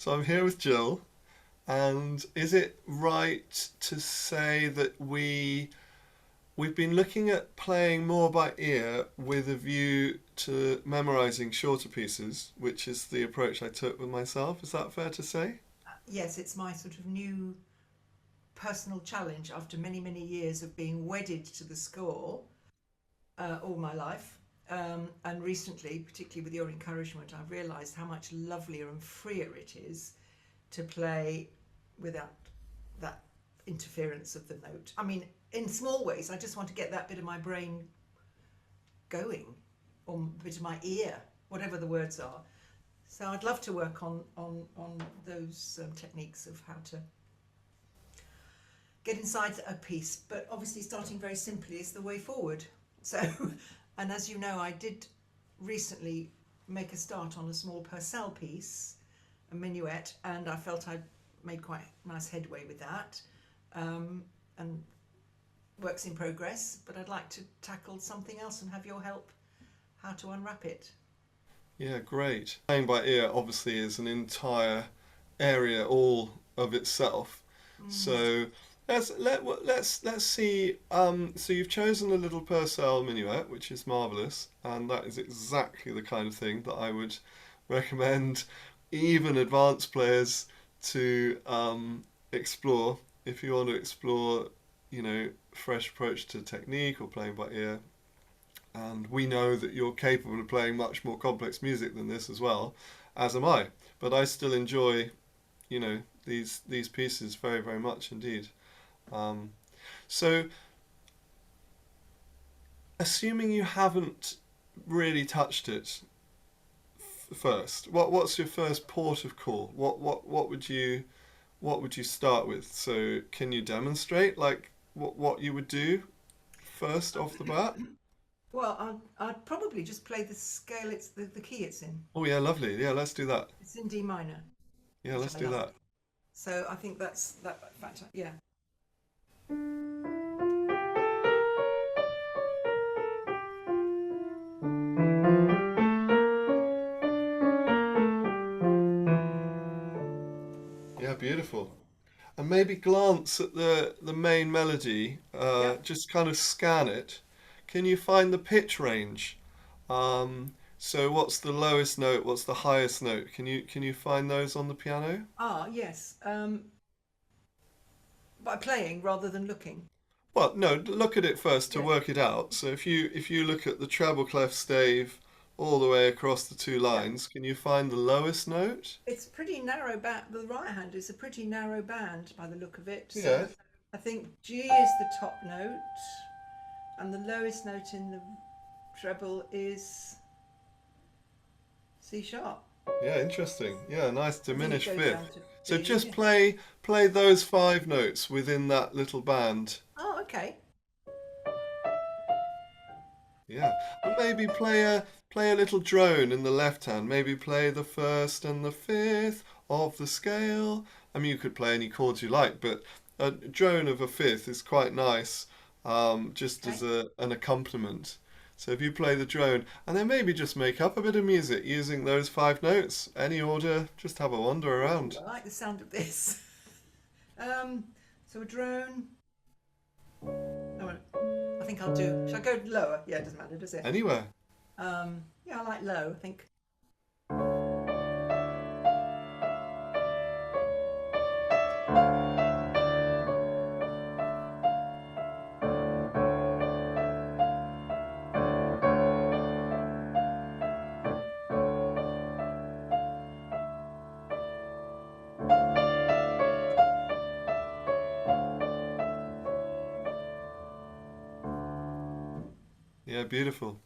So I'm here with Jill, and is it right to say that we've been looking at playing more by ear with a view to memorizing shorter pieces, which is the approach I took with myself. Is that fair to say? Yes, it's my sort of new personal challenge after many, many years of being wedded to the score all my life. And recently, particularly with your encouragement, I've realised how much lovelier and freer it is to play without that interference of the note. I mean, in small ways, I just want to get that bit of my brain going, or a bit of my ear, whatever the words are. So I'd love to work on those techniques of how to get inside a piece, but obviously starting very simply is the way forward. So, and as you know, I did recently make a start on a small Purcell piece, a minuet, and I felt I made quite nice headway with that. And works in progress, but I'd like to tackle something else and have your help how to unwrap it. Yeah, great. Playing by ear obviously is an entire area all of itself. Mm, So let's see. So you've chosen a little Purcell minuet, which is marvelous, and that is exactly the kind of thing that I would recommend even advanced players to explore if you want to explore, fresh approach to technique or playing by ear. And we know that you're capable of playing much more complex music than this as well, as am I. But I still enjoy, these pieces very, very much indeed. Um, so, assuming you haven't really touched it first, what's your first port of call? What would you start with? So, can you demonstrate like what you would do first off the bat? well, I'd probably just play the scale it's the key it's in. Oh yeah, lovely. Yeah, let's do that. It's in D minor, Yeah, which let's I do like. that. So I think that's that factor. Yeah. Yeah, beautiful. And maybe glance at the main melody, Yep. just kind of scan it. Can you find the pitch range? So what's the lowest note? What's the highest note? Can you find those on the piano? Ah, yes. By playing rather than looking. Well, no, look at it first to Yeah. work it out. So if you look at the treble clef stave all the way across the two Yeah. lines, can you find the lowest note? It's pretty narrow band. The right hand is a pretty narrow band by the look of it. Yeah. So I think G is the top note, and the lowest note in the treble is C sharp. Yeah, interesting. Yeah, nice I think it diminished goes down fifth. to So just B. play those five notes within that little band. Oh, okay. Yeah. And maybe play a little drone in the left hand. Maybe play the first and the fifth of the scale. I mean, you could play any chords you like, but a drone of a fifth is quite nice, just as Okay. an accompaniment. So if you play the drone, and then maybe just make up a bit of music using those five notes, any order, just have a wander Ooh, around. I like the sound of this. Um, so a drone. No, I think I'll do. Shall I go lower? Yeah, it doesn't matter, does it? Anywhere. Yeah, I like low. I think. Yeah, beautiful.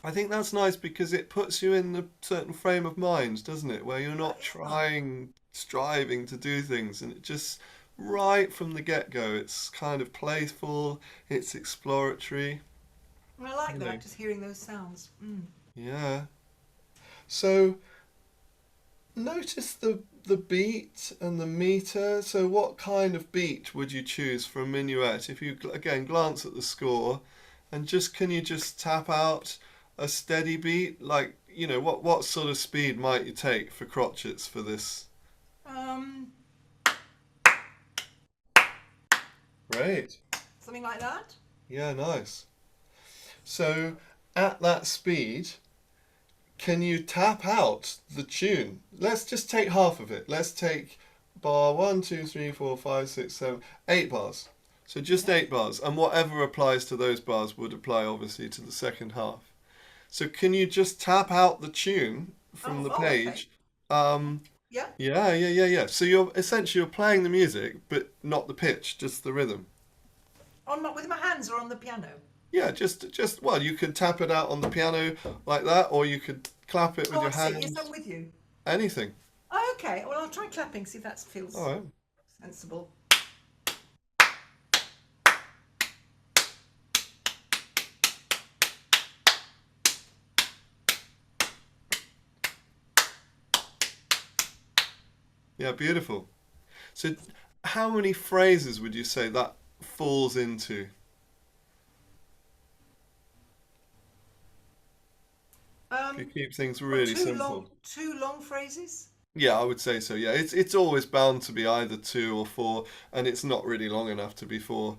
I think that's nice because it puts you in a certain frame of mind, doesn't it? Where you're not Yeah. striving to do things, and it just right from the get-go, it's kind of playful, it's exploratory, I like you know. that. Just hearing those sounds. Mm. Yeah. So notice the beat and the meter. So what kind of beat would you choose for a minuet? If you again glance at the score, and just can you just tap out a steady beat? Like, what sort of speed might you take for crotchets for this Um, Great. Something like that. Yeah, nice. So at that speed, can you tap out the tune? Let's just take half of it. Let's take bar one, two, three, four, five, six, seven, 8 bars. So just Yeah. 8 bars, and whatever applies to those bars would apply obviously to the second half. So can you just tap out the tune from Oh, the oh, okay. page? Um, Yeah. yeah. So you're playing the music, but not the pitch, just the rhythm. With my hands or on the piano. Yeah, just well, you could tap it out on the piano like that, or you could clap it with Oh, your I see. Yes, I'm hands. with you. Anything. Oh, okay. Well, I'll try clapping. See if that All feels right. sensible. Yeah, beautiful. So, how many phrases would you say that falls into? If you Um, keep things or really simple. two long phrases. Yeah, I would say so. Yeah, it's always bound to be either 2 or 4, and it's not really long enough to be 4.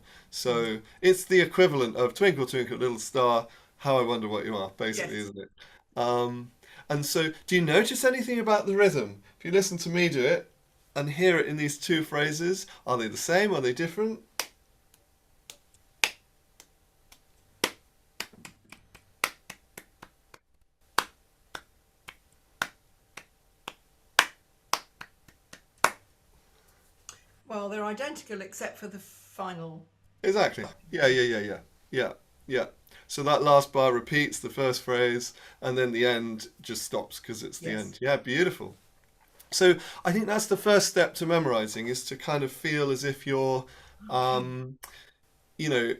Mm. So it's the equivalent of Twinkle Twinkle Little Star, How I Wonder What You Are, basically, Yes. isn't it? Um, and so, do you notice anything about the rhythm? If you listen to me do it and hear it in these 2 phrases, are they the same? Are they different? Well, they're identical except for the final Exactly. bar. Yeah. Yeah. So that last bar repeats the first phrase, and then the end just stops because it's the Yes. end. Yeah, beautiful. So I think that's the first step to memorizing is to kind of feel as if you're, Okay. um, you know,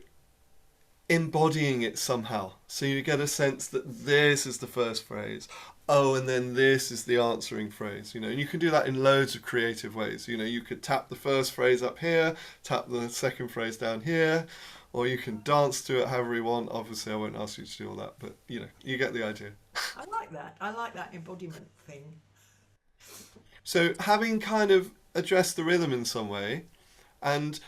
embodying it somehow. So you get a sense that this is the first phrase. Oh, and then this is the answering phrase, and you can do that in loads of creative ways. You could tap the first phrase up here, tap the second phrase down here, or you can dance to it however you want. Obviously, I won't ask you to do all that, but you get the idea. I like that. I like that embodiment thing. So having kind of addressed the rhythm in some way, and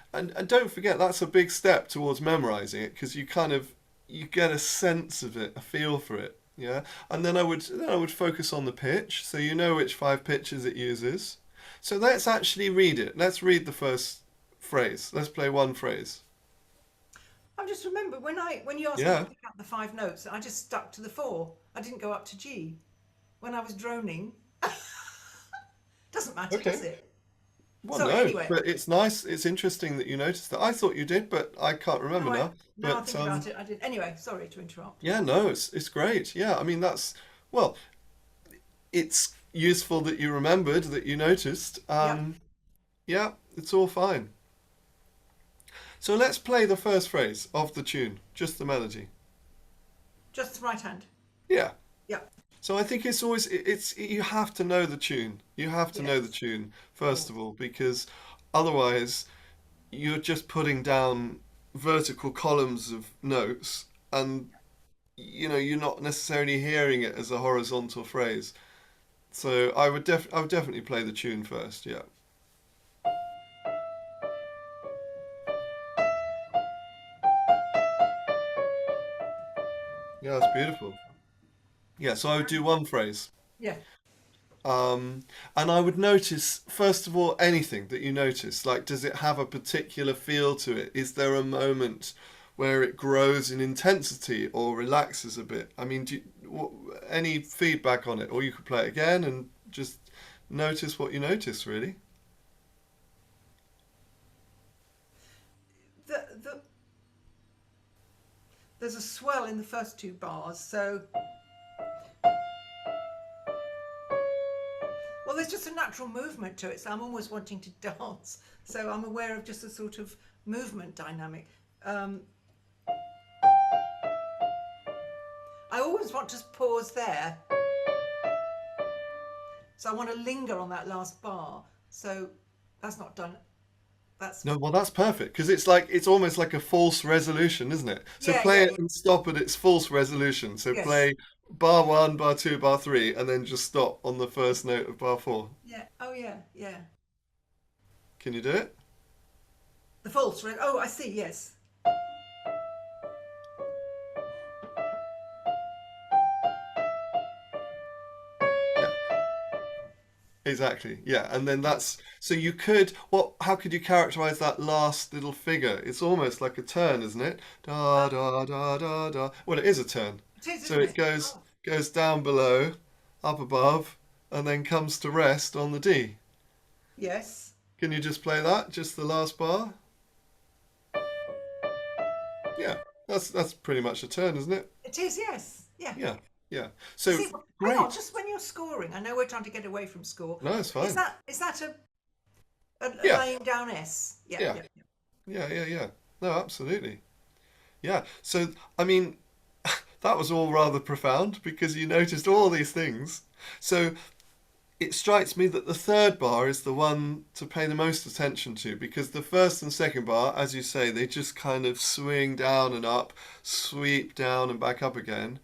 don't forget that's a big step towards memorizing it because you get a sense of it, a feel for it. Yeah, and then I would focus on the pitch, so you know which 5 pitches it uses. So let's actually read it. Let's read the first phrase. Let's play one phrase. I just remember when you asked me to Yeah. pick up the 5 notes, I just stuck to the four. I didn't go up to G. When I was droning, doesn't matter, does Okay. it? Well, Sorry. no, Anyway, but it's nice. It's interesting that you noticed that. I thought you did, but I can't no, remember now. now I But think about it, I did. Anyway, sorry to interrupt. yeah, no, it's great. Yeah, I mean well, it's useful that you remembered, that you noticed. Yep. Yeah, it's all fine. So let's play the first phrase of the tune, just the melody. Just the right hand. Yeah. Yep. So I think it's always you have to know the tune. You have to know the Yes. tune Of first of course. all because otherwise you're just putting down vertical columns of notes and you're not necessarily hearing it as a horizontal phrase. So I would definitely play the tune first. Yeah. Yeah, that's beautiful. Yeah, so I would do one phrase. Yeah. Um, and I would notice, first of all, anything that you notice. Like, does it have a particular feel to it? Is there a moment where it grows in intensity or relaxes a bit? I mean, any feedback on it? Or you could play it again and just notice what you notice, really. The There's a swell in the first 2 bars, so well, there's just a natural movement to it. So I'm always wanting to dance. So I'm aware of just a sort of movement dynamic. Um, I always want to pause there. So I want to linger on that last bar. So that's not done. That's No, well, that's perfect because it's almost like a false resolution, isn't it? So yeah, play yeah, it yeah. and stop at its false resolution. So Yes. play bar one, bar two, bar three, and then just stop on the first note of bar four. Yeah. Oh yeah, yeah. Can you do it? The false red. Oh, I see. Yes. Yeah, exactly. Yeah, and then that's so you could what? How could you characterize that last little figure? It's almost like a turn, isn't it? Da Oh, da da da da. Well, it is a turn. it is, So isn't it it? goes Oh, goes down below, up above, and then comes to rest on the D. yes. Can you just play that? Just the last bar? Yeah, that's pretty much a turn, isn't it? It is. Yes. Yeah. Yeah, yeah. You So see, hang on. great. Just when you're scoring, I know we're trying to get away from score. No, it's Is fine. that a Yeah, laying down S? Yeah. yeah, Yeah. yeah. No, absolutely. Yeah. So I mean, that was all rather profound because you noticed all these things. So it strikes me that the third bar is the one to pay the most attention to because the first and second bar, as you say, they just kind of swing down and up, sweep down and back up again.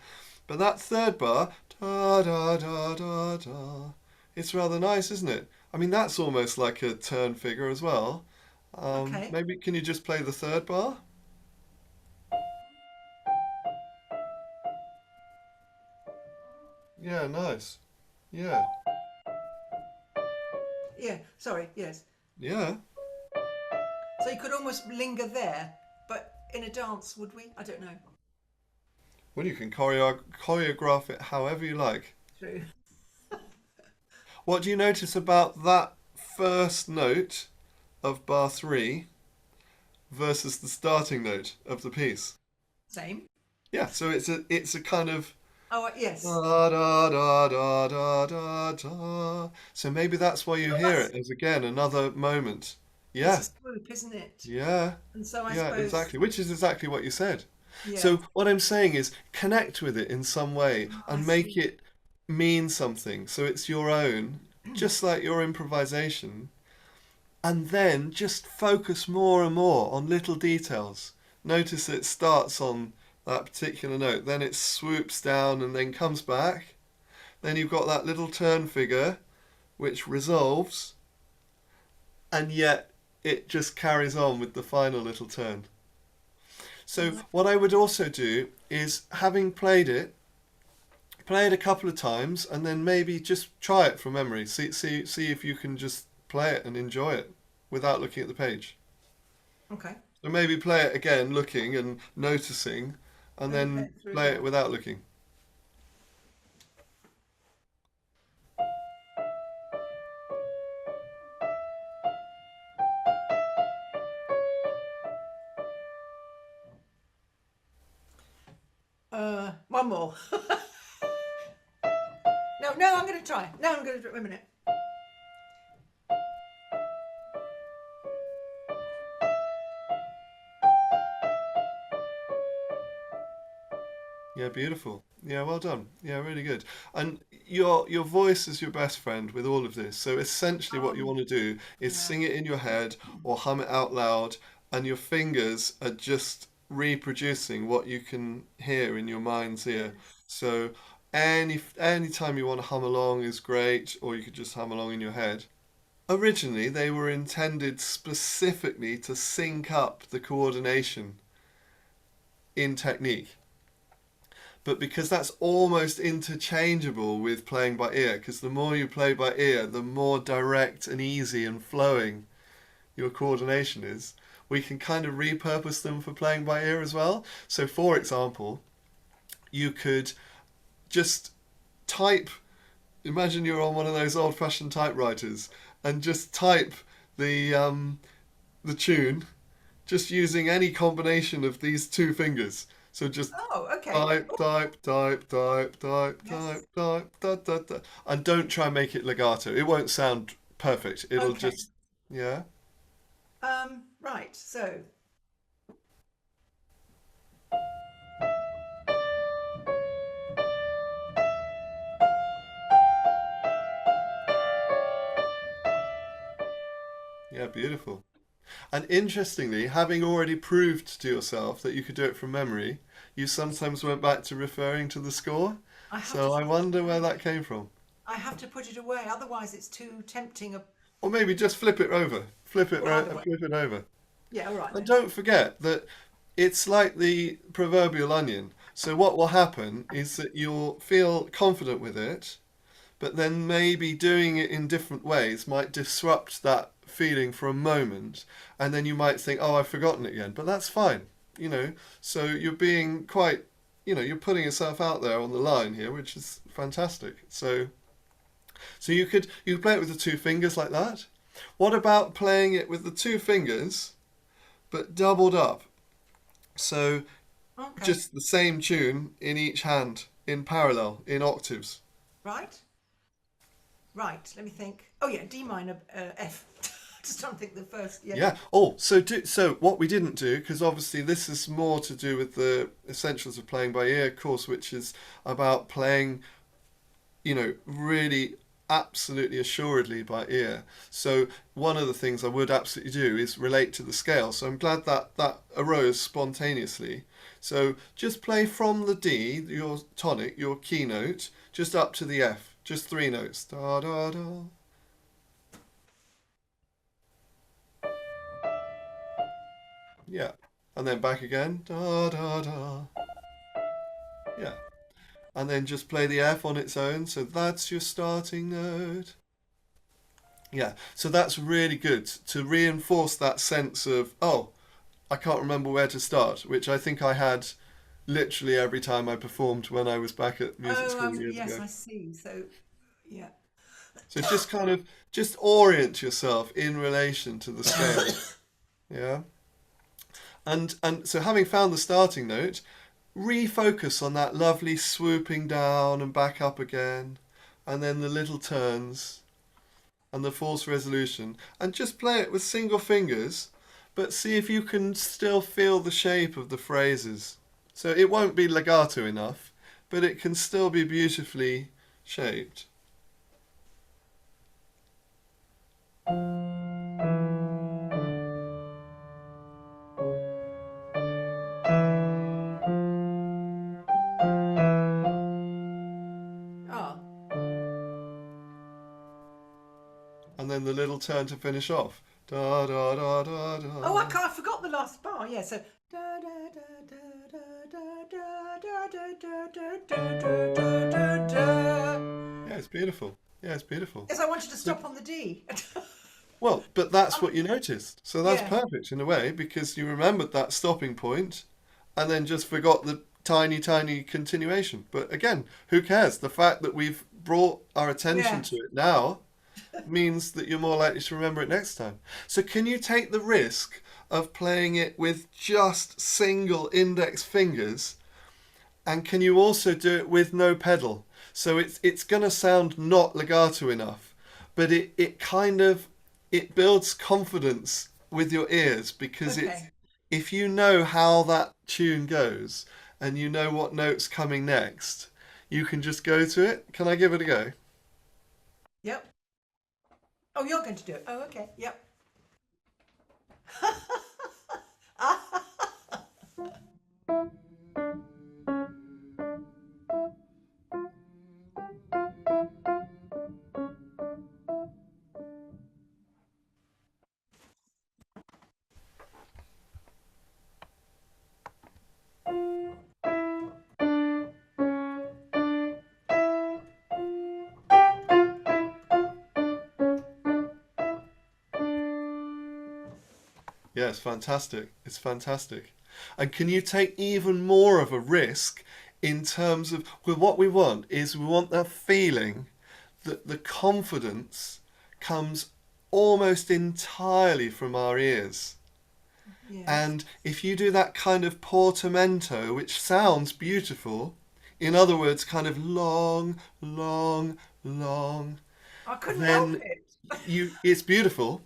But that third bar, da da da da da, it's rather nice, isn't it? I mean, that's almost like a turn figure as well. Okay. Maybe can you just play the third bar? Yeah, nice. Yeah, Yeah. Sorry. Yes. yeah. So you could almost linger there, but in a dance, would we? I don't know. Well, you can choreograph it however you like. True. What do you notice about that first note of bar three versus the starting note of the piece? Same. Yeah, so it's a kind of Oh, yes. da da da da da da da. So maybe that's why you Well, hear it as again another moment. it's a Yeah, swoop, isn't it? yeah, And so I yeah, suppose, exactly. Which is exactly what you said. yeah. So what I'm saying is connect with it in some way Oh, I and make see. it mean something so it's your own, just like your improvisation. And then just focus more and more on little details. Notice it starts on that particular note, then it swoops down and then comes back. Then you've got that little turn figure which resolves, and yet it just carries on with the final little turn. So, Oh, what I would also do is, having played it, play it a couple of times, and then maybe just try it from memory. See if you can just play it and enjoy it without looking at the page. okay. So maybe play it again, looking and noticing, and Then play then it through play it again. without looking. One more. No, no, I'm going to try. No, I'm going to do it. Wait a minute. Yeah, beautiful. Yeah, well done. Yeah, really good. And your voice is your best friend with all of this. So essentially what you want to do is Yeah. sing it in your head or hum it out loud, and your fingers are just reproducing what you can hear in your mind's ear. Yes. So any time you want to hum along is great, or you could just hum along in your head. Originally, they were intended specifically to sync up the coordination in technique. But because that's almost interchangeable with playing by ear, because the more you play by ear, the more direct and easy and flowing your coordination is, we can kind of repurpose them for playing by ear as well. So, for example, you could just type, imagine you're on one of those old fashioned typewriters, and just type the tune just using any combination of these two fingers. So just Oh, okay. type, type, type, type, type, Yes. type, type, da, da, da. And don't try and make it legato. It won't sound perfect. It'll Okay. just, yeah, Right. So, yeah, beautiful. And interestingly, having already proved to yourself that you could do it from memory, you sometimes went back to referring to the score. I have to So I put it wonder where that away. came from. I have to put it away. Otherwise, it's too tempting a or maybe just flip it over. Well, either way. Flip it over. Yeah, all right And then. don't forget that it's like the proverbial onion. So what will happen is that you'll feel confident with it, but then maybe doing it in different ways might disrupt that feeling for a moment, and then you might think, "Oh, I've forgotten it again." But that's fine, you know. So you're being quite, you're putting yourself out there on the line here, which is fantastic. So you could play it with the two fingers like that. What about playing it with the two fingers but doubled up? So Okay. just the same tune in each hand in parallel in octaves. Right. Right. Let me think. Oh yeah, D minor, F. Just trying to think the first. Yeah. Yeah. Oh, so what we didn't do, because obviously this is more to do with the essentials of playing by ear course, which is about playing, really absolutely assuredly by ear. So one of the things I would absolutely do is relate to the scale. So I'm glad that that arose spontaneously. So just play from the D, your tonic, your keynote, just up to the F, just three notes. Da da da. Yeah. And then back again. Da da da. Yeah. And then just play the F on its own. So that's your starting note. Yeah. So that's really good to reinforce that sense of, oh, I can't remember where to start, which I think I had literally every time I performed when I was back at music Oh, school years yes, ago. I see. So, yeah. So just kind of just orient yourself in relation to the scale. Yeah. And so having found the starting note, refocus on that lovely swooping down and back up again, and then the little turns and the false resolution, and just play it with single fingers, but see if you can still feel the shape of the phrases. So it won't be legato enough, but it can still be beautifully shaped. Ah. And then the little turn to finish off. Da da da da Oh, da. I forgot the last bar. Yeah. So. Da da da da da da da da da da da da da da. Yeah, it's beautiful. Yeah, it's beautiful. Yes, I wanted to So, stop on the D. well, but that's Um, what you noticed. So that's yeah. perfect in a way because you remembered that stopping point and then just forgot the tiny, tiny continuation. But again, who cares? The fact that we've brought our attention Yeah. to it now means that you're more likely to remember it next time. So can you take the risk of playing it with just single index fingers? And can you also do it with no pedal? So it's going to sound not legato enough, but it kind of it builds confidence with your ears because it's Okay. if you know how that tune goes and you know what note's coming next, you can just go to it. Can I give it a go? Yep. Oh, you're going to do it. Oh, okay. Yep. Yeah, it's fantastic. It's fantastic. And can you take even more of a risk in terms of well, what we want is we want that feeling that the confidence comes almost entirely from our ears. Yes. And if you do that kind of portamento, which sounds beautiful, in other words, kind of long, long, long, I couldn't help then it. it's beautiful,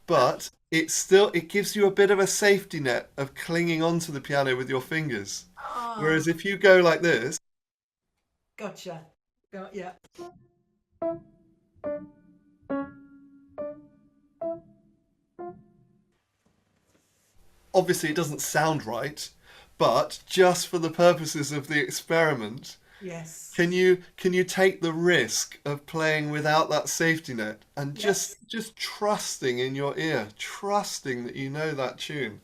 but it gives you a bit of a safety net of clinging onto the piano with your fingers. Ah, Whereas if you go like this, gotcha. Yeah. obviously it doesn't sound right, but just for the purposes of the experiment, Yes. Can you take the risk of playing without that safety net and just Yes. just trusting in your ear, trusting that you know that tune?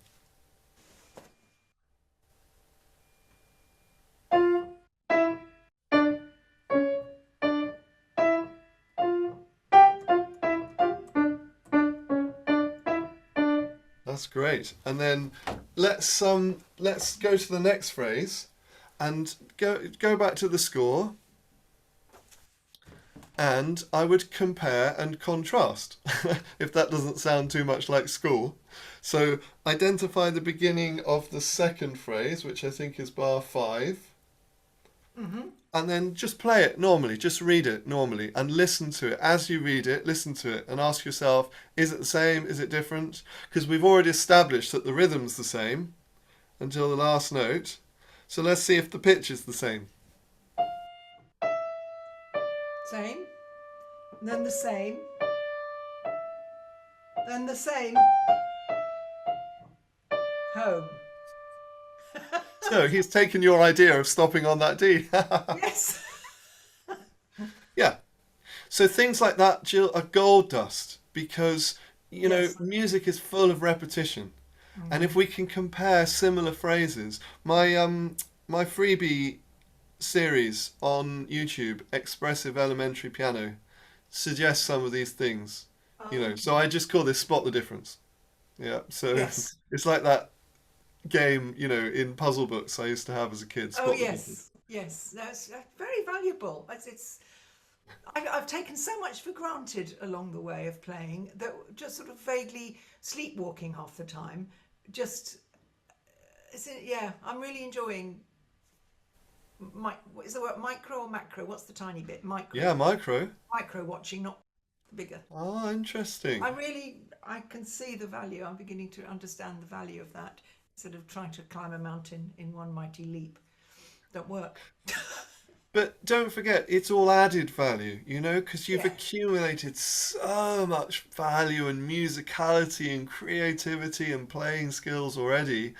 That's great. And then let's go to the next phrase and go back to the score, and I would compare and contrast if that doesn't sound too much like school. So identify the beginning of the second phrase, which I think is bar 5, Mm-hmm. and then just play it normally, just read it normally and listen to it. As you read it, listen to it and ask yourself, is it the same? Is it different? Because we've already established that the rhythm's the same until the last note. So let's see if the pitch is the same. Same. Then the same. Then the same. Home. So he's taken your idea of stopping on that D. Yes. Yeah. So things like that, Jill, are gold dust because, Yes. music is full of repetition. And Mm. if we can compare similar phrases, my freebie series on YouTube, Expressive Elementary Piano, suggests some of these things. So I Okay. just call this spot the difference. Yeah. So Yes. it's like that game, in puzzle books I used to have as a kid, Oh, spot the difference. yes. Yes. That's very valuable. I've taken so much for granted along the way of playing that just sort of vaguely sleepwalking half the time. Just, yeah, I'm really enjoying. What is the word, micro or macro? What's the tiny bit? Yeah, micro. Micro watching, not bigger. Ah, interesting. I can see the value. I'm beginning to understand the value of that instead of trying to climb a mountain in one mighty leap. Don't work. But don't forget, it's all added value, because you've Yeah. accumulated so much value and musicality and creativity and playing skills already.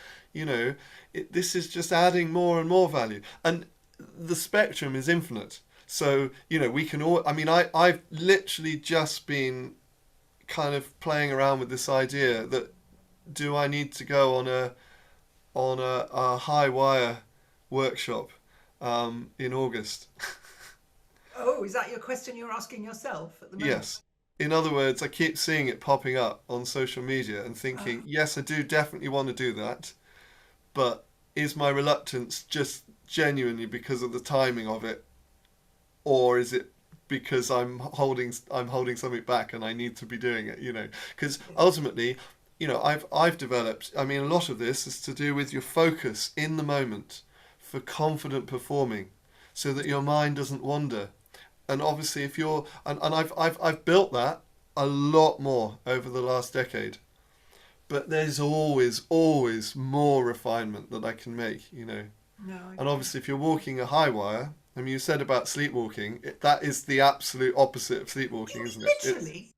This is just adding more and more value. And the spectrum is infinite. So, we can all, I mean, I've literally just been kind of playing around with this idea that do I need to go on a high wire workshop in August? Oh, is that your question you're asking yourself at the moment? Yes. In other words, I keep seeing it popping up on social media and thinking, Oh, yes, I do definitely want to do that, but is my reluctance just genuinely because of the timing of it, or is it because I'm holding something back and I need to be doing it, Because ultimately, I've developed, I mean, a lot of this is to do with your focus in the moment for confident performing so that your mind doesn't wander. And obviously if you're and I've built that a lot more over the last decade, but there's always more refinement that I can make. no, And okay. obviously if you're walking a high wire, I mean, you said about sleepwalking, that is the absolute opposite of You sleepwalking, mean isn't it? It's literally?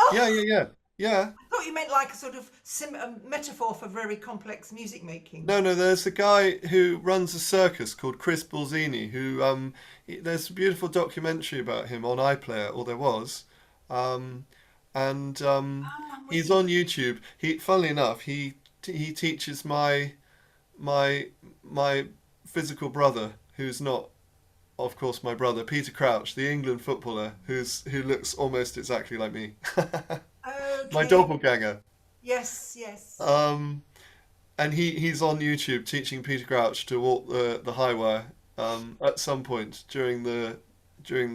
yeah, Oh, yeah, yeah. Yeah. I thought you meant like a sort of a metaphor for very complex music making. No, no, there's a guy who runs a circus called Chris Bulzini who there's a beautiful documentary about him on iPlayer, or there was. Um and Oh, I'm with he's you. on YouTube. Funnily enough, he teaches my physical brother, who's not, of course, my brother, Peter Crouch, the England footballer, who looks almost exactly like me. My Okay. doppelganger. Yes, yes. Um, and he's on YouTube teaching Peter Crouch to walk the high wire at some point during the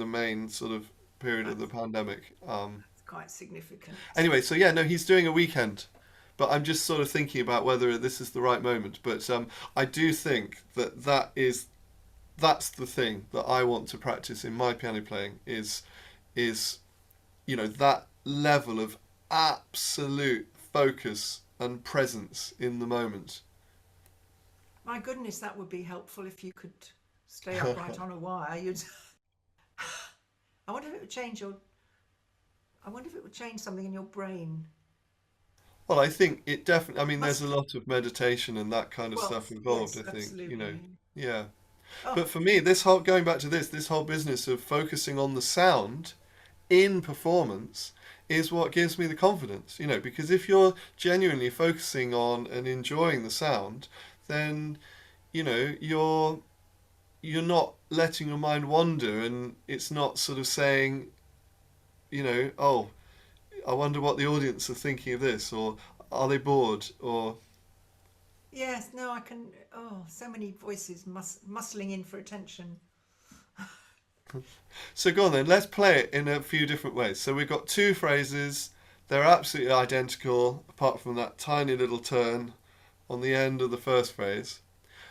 main sort of period of the That's, pandemic. that's quite significant. Anyway, so yeah, no, he's doing a weekend, but I'm just sort of thinking about whether this is the right moment. But I do think that's the thing that I want to practice in my piano playing is that level of absolute focus and presence in the moment. My goodness, that would be helpful if you could stay upright on a wire. You'd. I wonder if it would change your. I wonder if it would change something in your brain. Well, I think it definitely. I mean, there's a Must. lot of meditation and that kind of Well, stuff involved. yes, I think. absolutely. Yeah. Oh, But for me, this whole going back to this whole business of focusing on the sound in performance is what gives me the confidence, because if you're genuinely focusing on and enjoying the sound, then you're not letting your mind wander, and it's not sort of saying, oh, I wonder what the audience are thinking of this, or are they bored, or yes. No, I can. Oh, so many voices muscling in for attention. so go on then, let's play it in a few different ways. So we've got two phrases, they're absolutely identical apart from that tiny little turn on the end of the first phrase.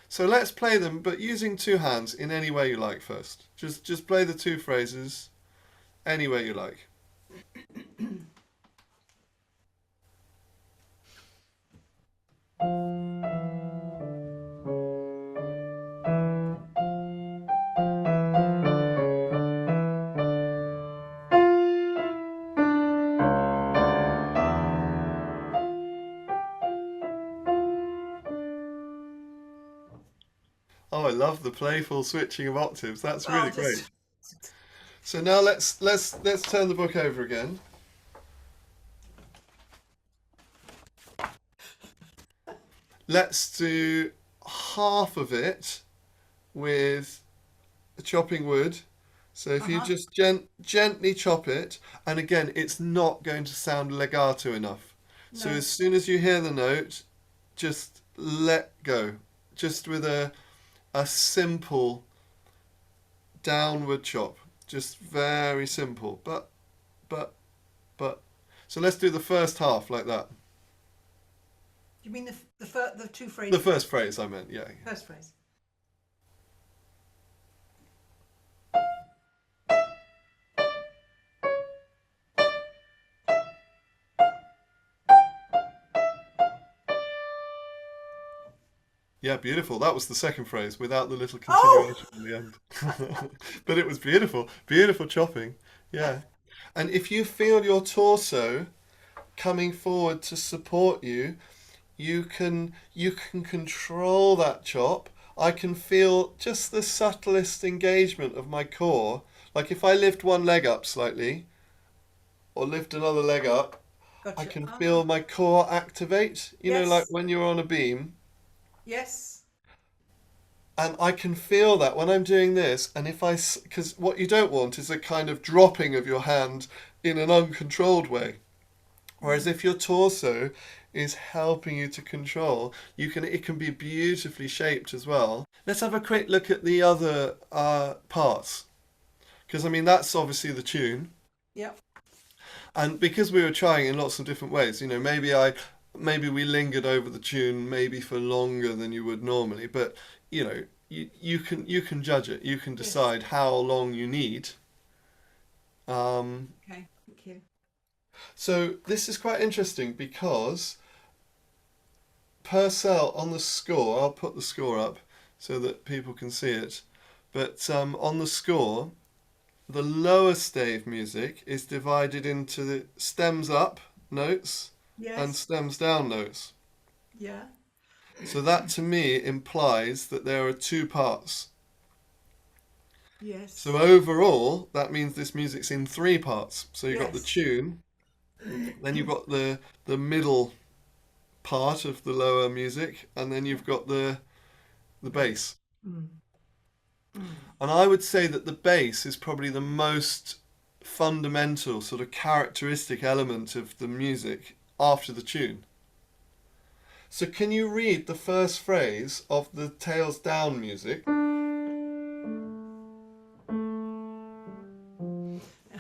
So let's play them, but using two hands in any way you like first. Just play the two phrases any way you like. Oh, I love the playful switching of octaves. That's Oh, really great. just So now let's turn the book over again. Let's do half of it with chopping wood. So if you uh-huh. just gently chop it, and again, it's not going to sound legato enough. So No, as soon as you hear the note, just let go. Just with a simple downward chop. Just very simple. But. So let's do the first half like that. you mean the two The phrases? first phrase I meant, yeah. First phrase. Yeah, beautiful. That was the second phrase without the little Oh, continuation in the end. But it was beautiful. Beautiful chopping. Yeah. And if you feel your torso coming forward to support you, you can control that chop. I can feel just the subtlest engagement of my core. Like if I lift one leg up slightly or lift another leg up, I gotcha. can Ah, feel my core activate. Like yes, when you're on a beam. yes, And I can feel that when I'm doing this, and because what you don't want is a kind of dropping of your hand in an uncontrolled way. Whereas mm, if your torso is helping you to control, it can be beautifully shaped as well. Let's have a quick look at the other parts, because I mean that's obviously the tune, yep, and because we were trying in lots of different ways, maybe we lingered over the tune maybe for longer than you would normally, but you can judge it. You can yes. decide how long you need. Um, Okay, thank you. so this is quite interesting because per cell on the score, I'll put the score up so that people can see it. But on the score, the lower stave music is divided into the stems up notes and Yes, stems down notes. yeah, So that to me implies that there are two parts. So yes, overall, that means this music's in three parts. So you've got the yes, tune, then you've got the middle part of the lower music, and then yeah, you've got the bass. bass. Mm, mm, And I would say that the bass is probably the most fundamental sort of characteristic element of the music after the tune. So can you read the first phrase of the tails down music?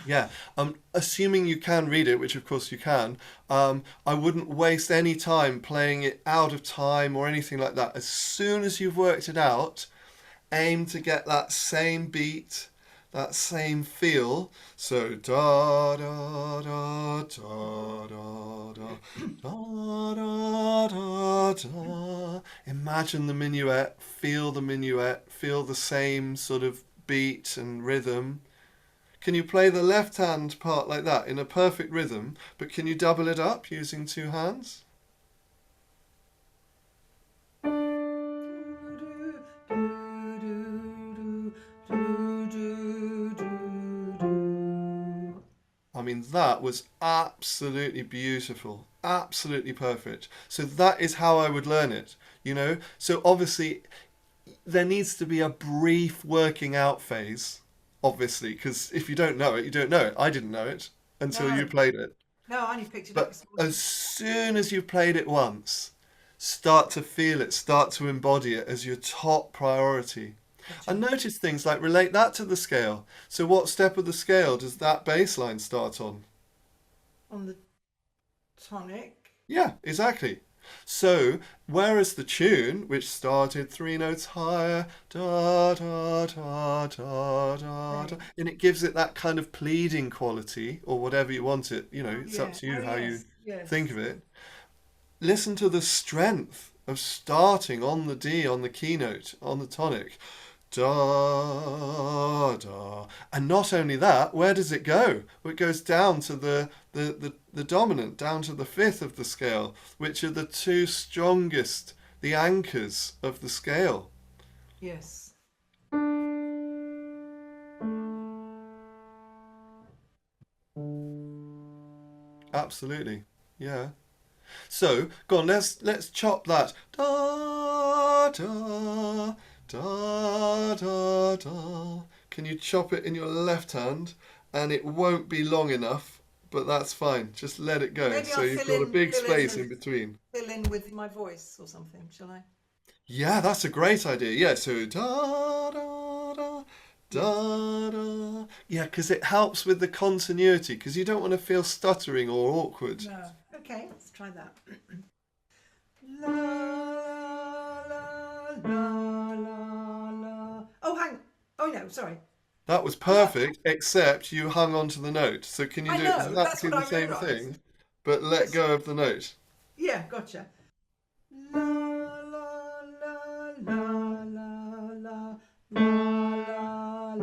Yeah, assuming you can read it, which of course you can, I wouldn't waste any time playing it out of time or anything like that. As soon as you've worked it out, aim to get that same beat, that same feel. So da da da da da da da da da da. Imagine the minuet, feel the same sort of beat and rhythm. Can you play the left hand part like that in a perfect rhythm, but can you double it up using two hands? I mean, that was absolutely beautiful, absolutely perfect. So that is how I would learn it, you know? So obviously, there needs to be a brief working out phase, obviously, because if you don't know it, you don't know it. I didn't know it until you No, played it. no, I only picked it up But this as morning. soon as you've played it once, start to feel it, start to embody it as your top priority. And Gotcha. notice things like relate that to the scale. So, what step of the scale does that bass line start on? On the tonic. Yeah, exactly. So, whereas the tune, which started three notes higher, da da da da da da, Right. and it gives it that kind of pleading quality, or whatever you want it, Oh it's up yeah. to Oh you how you yes. Yes. think of it. Listen to the strength of starting on the D, on the keynote, on the tonic. Da da. And not only that, where does it go? Well, it goes down to the dominant, down to the fifth of the scale, which are the two strongest, the anchors of the scale. Yes. Absolutely. Yeah. So, go on, let's chop that. Da da da da da. Can you chop it in your left hand? And it won't be long enough, but that's fine. Just let it go. Maybe So I'll you've got a big space in between. fill in with my voice or something. Shall I? Yeah, that's a great idea. Yeah, so da da da Yes. da da. Yeah, because it helps with the continuity, because you don't want to feel stuttering or awkward. No. Okay. Let's try that. La la la la la. Oh, hang. Oh no. Sorry. That was La. perfect, except you hung on to the note. So can you I do know. That's exactly what the I same realised. thing, but let Yes. go of the note? Yeah. Gotcha. La la la la la la la la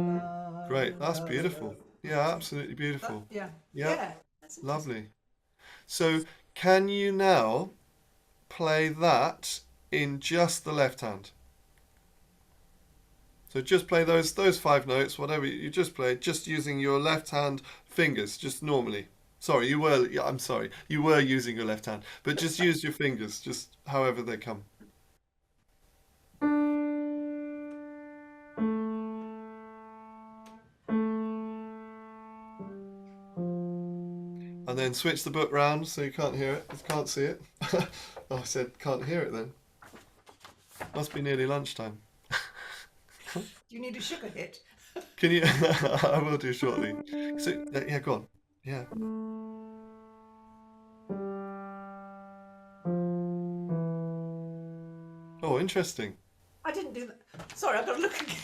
la Great, that's la la. beautiful. Yeah, absolutely beautiful. Yeah. Yeah, Yeah. That's interesting. lovely. So can you now play that in just the left hand? So just play those five notes, whatever you just played, just using your left hand fingers, just normally. Sorry, you were. Yeah, I'm sorry, you were using your left hand, but just use your fingers, just however they come. And then switch the book round so you can't hear it, can't see it. Oh, I said can't hear it then. Must be nearly lunchtime. Do you need a sugar hit? Can you? I will do shortly. So yeah, go on. Yeah. Oh, interesting. I didn't do that. Sorry, I've got to look again.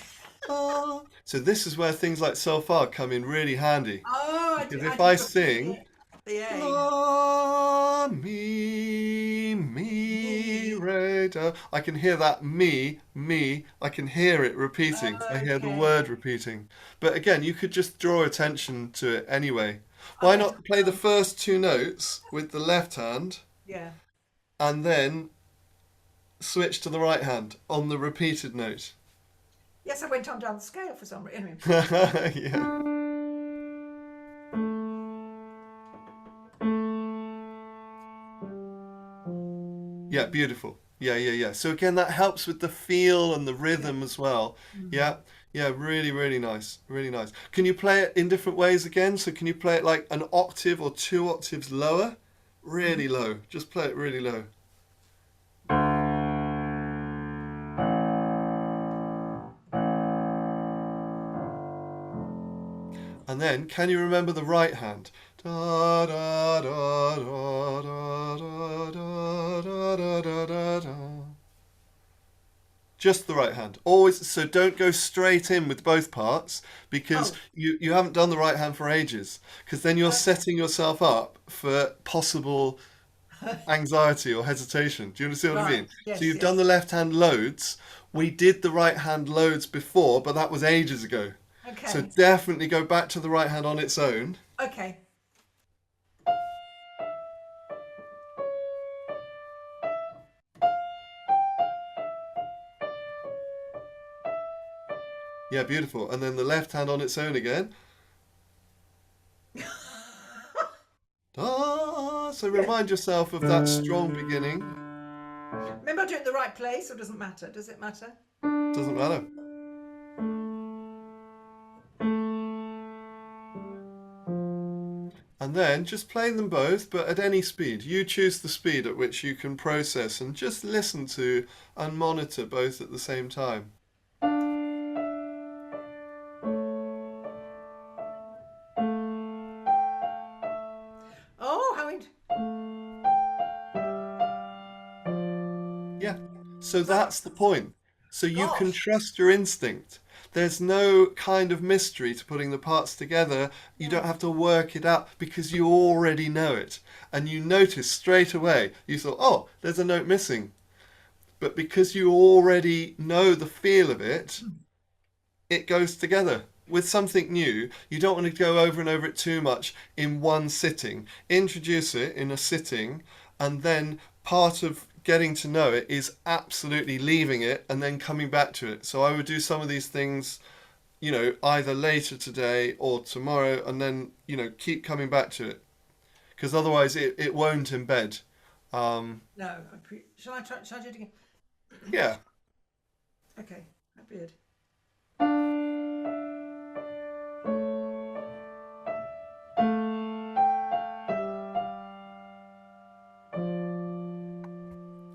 Ah. So this is where things like so far come in really handy. Oh, Because I if I didn't put sing the A. la mi Me. re do, I can hear that me. I can hear it repeating. I hear the word Okay. repeating. But again, you could just draw attention to it anyway. I'll Why get it not play the down. first two notes with the left hand Yeah. and then switch to the right hand on the repeated note? Yes, I went on down the scale for some reason. Anyway. Yeah. Yeah, beautiful. Yeah. So again, that helps with the feel and the Yeah. rhythm as well. Mm. Yeah, yeah, really, really nice, really nice. Can you play it in different ways again? So can you play it like an octave or two octaves lower? Mhm. Really low. Just play it really low. And then, can you remember the right hand? Da da da da da da da da da da da da. Just the right hand. Always, so don't go straight in with both parts because Oh, you haven't done the right hand for ages. Because then you're okay. setting yourself up for possible anxiety or hesitation. Do you understand what I Right. mean? So Yes, you've done yes. the left hand loads. We did the right hand loads before, but that was ages ago. So Okay. definitely go back to the right hand on its own. Okay. Yeah, beautiful. And then the left hand on its own again. Ah, so Yes. remind yourself of that strong beginning. Remember, I do it in the right place, or doesn't matter? Does it matter? Doesn't matter. And then just play them both, but at any speed. You choose the speed at which you can process and just listen to and monitor both at the same time. Oh, how in- Yeah. So that? that's the point. So you can Gosh. trust your instinct. There's no kind of mystery to putting the parts together. You don't No. have to work it out because you already know it. And you notice straight away, you thought, oh, there's a note missing. But because you already know the feel of it, it goes together. With something new, you don't want to go over and over it too much in one sitting. Introduce it in a sitting, and then part of getting to know it is absolutely leaving it and then coming back to it. So I would do some of these things, either later today or tomorrow, and then, keep coming back to it because otherwise it won't embed. Um, No. Shall I try? Shall I do it again? yeah, Okay. That beard.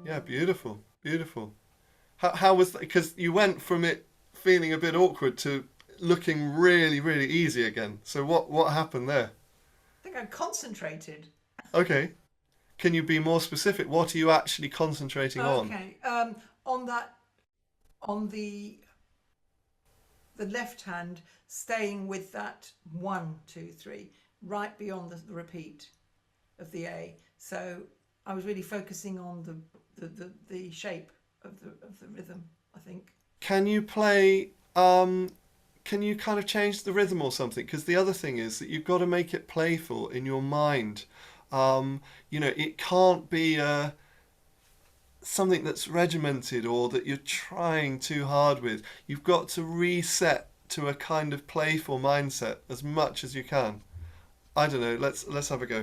yeah, beautiful, beautiful. How was that? Because you went from it feeling a bit awkward to looking really, really easy again. So what happened there? I think I concentrated. Okay. Can you be more specific? What are you actually concentrating on? Okay. On that, on the left hand, staying with that 1, 2, 3, right beyond the repeat of the A. So I was really focusing on the shape of the rhythm, I think. Can you play can you kind of change the rhythm or something? Because the other thing is that you've got to make it playful in your mind. It can't be something that's regimented or that you're trying too hard with. You've got to reset to a kind of playful mindset as much as you can. I don't know. Let's have a go.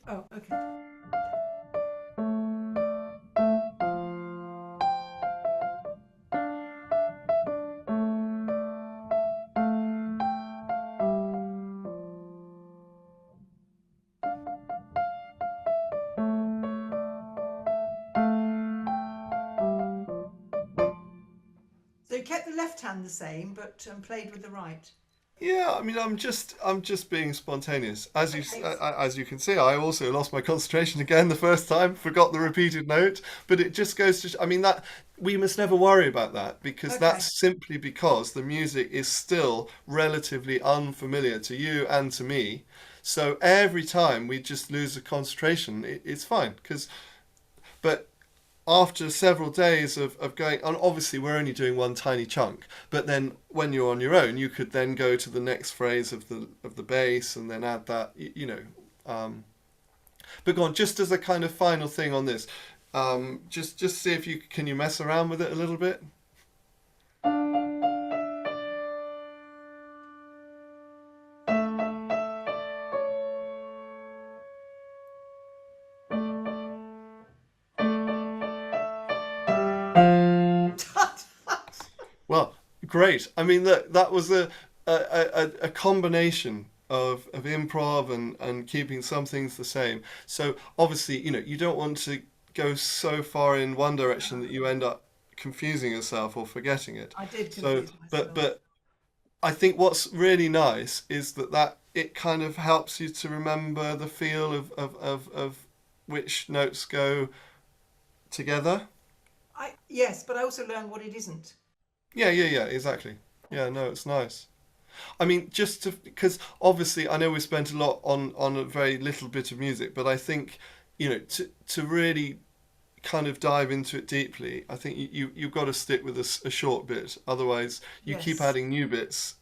Oh, okay. So you kept the left hand the same, but played with the right. Yeah, I mean, I'm just being spontaneous. Okay. As you can see, I also lost my concentration again the first time, forgot the repeated note. But it just goes to, I mean, that we must never worry about that because Okay. that's simply because the music is still relatively unfamiliar to you and to me. So every time we just lose the concentration, it's fine. But after several days of going, and obviously we're only doing one tiny chunk, but then when you're on your own, you could then go to the next phrase of the bass and then add that, but go on, just as a kind of final thing on this, just see if you mess around with it a little bit. Well, great. I mean, that was a combination of improv and keeping some things the same. So obviously, you don't want to go so far in one direction that you end up confusing yourself or forgetting it. I did So, confuse but myself. but I think what's really nice is that it kind of helps you to remember the feel of which notes go together. Yes, but I also learned what it isn't. Yeah, yeah, yeah, exactly. Yeah, no, it's nice. I mean, just to because obviously I know we spent a lot on a very little bit of music, but I think to really kind of dive into it deeply, I think you've got to stick with a short bit. Otherwise, you keep Yes. adding new bits,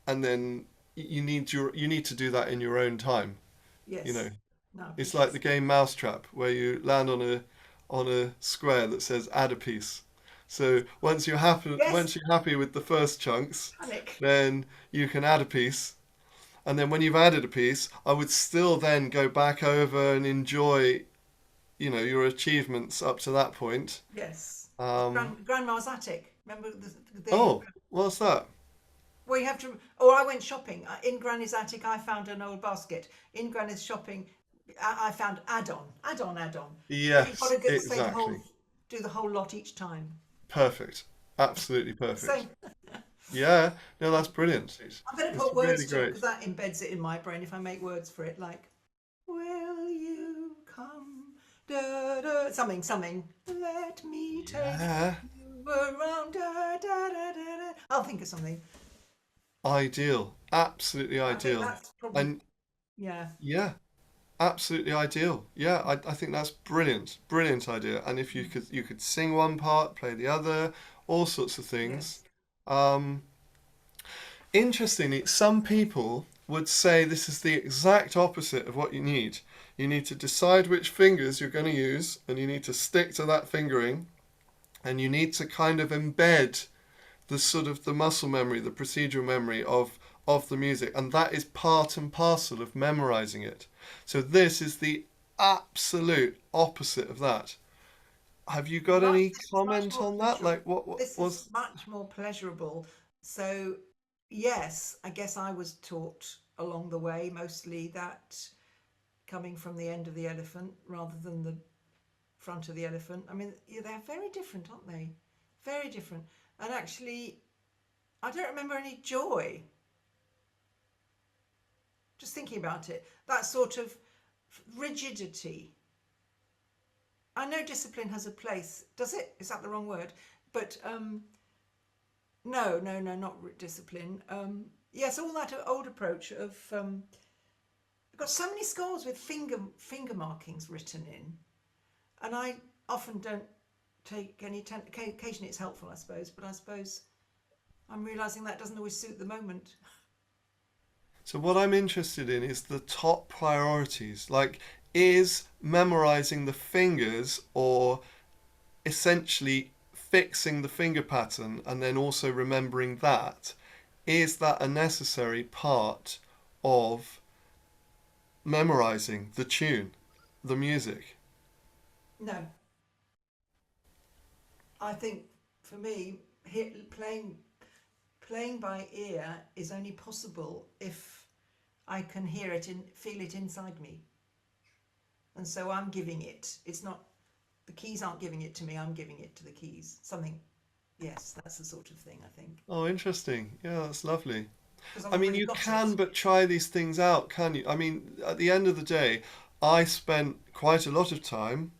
and then you need to do that in your own time. You know, Yes. No, I it's appreciate like it. the game Mousetrap, where you land on a square that says add a piece. So Yes. once you're happy with the first chunks, Panic. then you can add a piece, And then when you've added a piece, I would still then go back over and enjoy, your achievements up to that point. Yes. Um, Grandma's attic. Remember the oh, what's that? well, you have to. Or I went shopping in Granny's attic. I found an old basket. In Granny's shopping, I found add-on. But you've got Yes, to get, say the whole, exactly. do the whole lot each time. Perfect. Absolutely So perfect. Yeah, no, that's brilliant. I'm going to It's put really words to it great. because that embeds it in my brain. If I make words for it, like "Will you come?" Da, da, something. Let me take Yeah, you around. Da, da, da, da, da. I'll think of something. ideal. Absolutely I think ideal. that's probably And yeah. yeah, absolutely ideal. Yeah, I think that's brilliant. Brilliant idea. And if you could sing one part, play the other, all sorts of things. Yes. Um, Interestingly, some people would say this is the exact opposite of what you need. You need to decide which fingers you're going to use, and you need to stick to that fingering, and you need to kind of embed the sort of the muscle memory, the procedural memory of the music, and that is part and parcel of memorizing it. So this is the absolute opposite of that. Have you got Much, any this is much comment more on that? pleasurable. Like what This is was much more pleasurable. So, yes, I guess I was taught along the way mostly that coming from the end of the elephant rather than the front of the elephant. I mean, yeah, they're very different, aren't they? Very different. And actually, I don't remember any joy. Just thinking about it, that sort of rigidity. I know discipline has a place. Does it? Is that the wrong word? But no, not discipline. Yes, all that old approach of I've got so many scores with finger markings written in, and I often don't take any. Occasionally, it's helpful, I suppose, but I suppose I'm realizing that doesn't always suit the moment. So what I'm interested in is the top priorities. Like, is memorizing the fingers or essentially fixing the finger pattern and then also remembering that, is that a necessary part of memorizing the tune, the music? No, I think for me, playing by ear is only possible if I can hear it and feel it inside me. And so I'm giving it. It's not, the keys aren't giving it to me, I'm giving it to the keys. Something, yes, that's the sort of thing, I think. Oh, interesting. Yeah, that's lovely. Because I've I mean, already you got can it. but try these things out, can you? I mean, at the end of the day, I spent quite a lot of time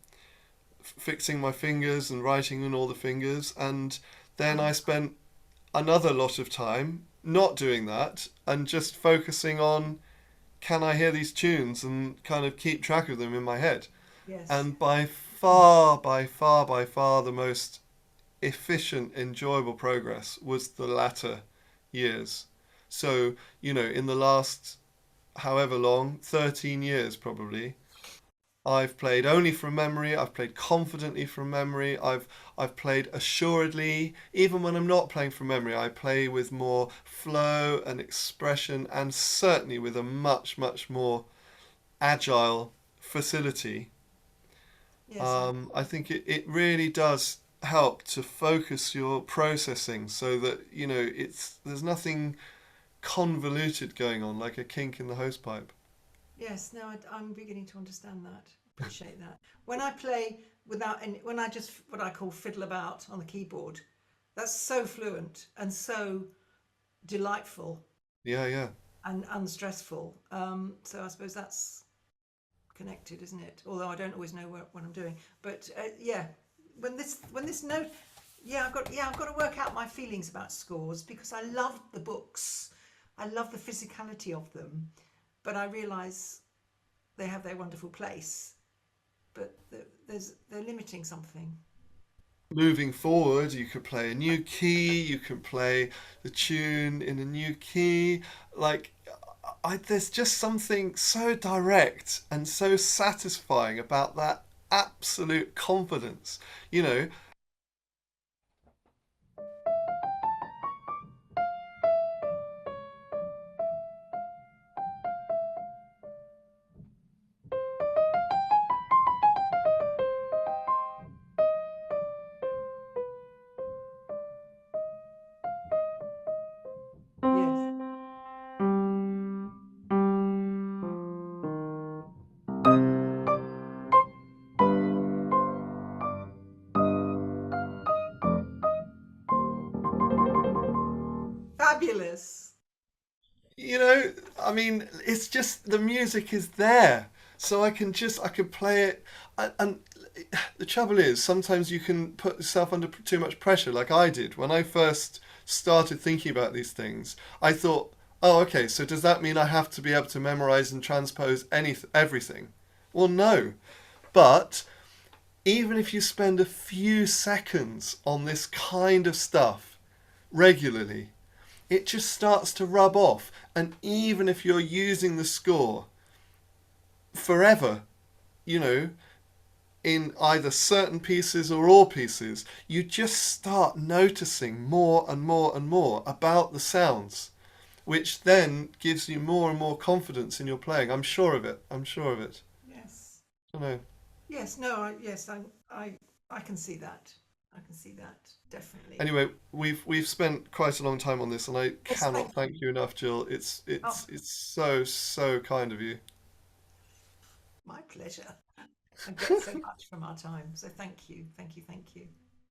fixing my fingers and writing on all the fingers, and then I spent another lot of time not doing that and just focusing on can I hear these tunes and kind of keep track of them in my head. Yes. And by far, the most efficient, enjoyable progress was the latter years. So, in the last however long, 13 years probably, I've played only from memory. I've played confidently from memory. I've played assuredly. Even when I'm not playing from memory, I play with more flow and expression, and certainly with a much more agile facility. Yes, I, I think it really does help to focus your processing so that there's nothing convoluted going on like a kink in the hosepipe. yes, no, I'm beginning to understand that. Appreciate that. When I play without any, when I just what I call fiddle about on the keyboard, that's so fluent and so delightful Yeah, yeah. and unstressful. So I suppose that's connected, isn't it? Although I don't always know what I'm doing. But yeah, when this note, I've got to work out my feelings about scores because I love the books, I love the physicality of them, but I realise they have their wonderful place, but they're limiting something. Moving forward, you could play a new key, you can play the tune in a new key. Like, there's just something so direct and so satisfying about that absolute confidence. You know, mean, it's just the music is there, so I can play it, and the trouble is sometimes you can put yourself under too much pressure, like I did when I first started thinking about these things. I thought, oh, okay, so does that mean I have to be able to memorize and transpose everything? Well, no, but even if you spend a few seconds on this kind of stuff regularly, it just starts to rub off. And even if you're using the score forever, you know, in either certain pieces or all pieces, you just start noticing more and more and more about the sounds, which then gives you more and more confidence in your playing. I'm sure of it. I'm sure of it. Yes. I don't know. Yes. No. Yes. I can see that. I can see that definitely. Anyway, we've spent quite a long time on this, and I Yes. Thank cannot thank you. you enough, Jill. It's Oh, it's it's so so kind of you. my pleasure. I get so much from our time. So thank you. Thank you. Thank you.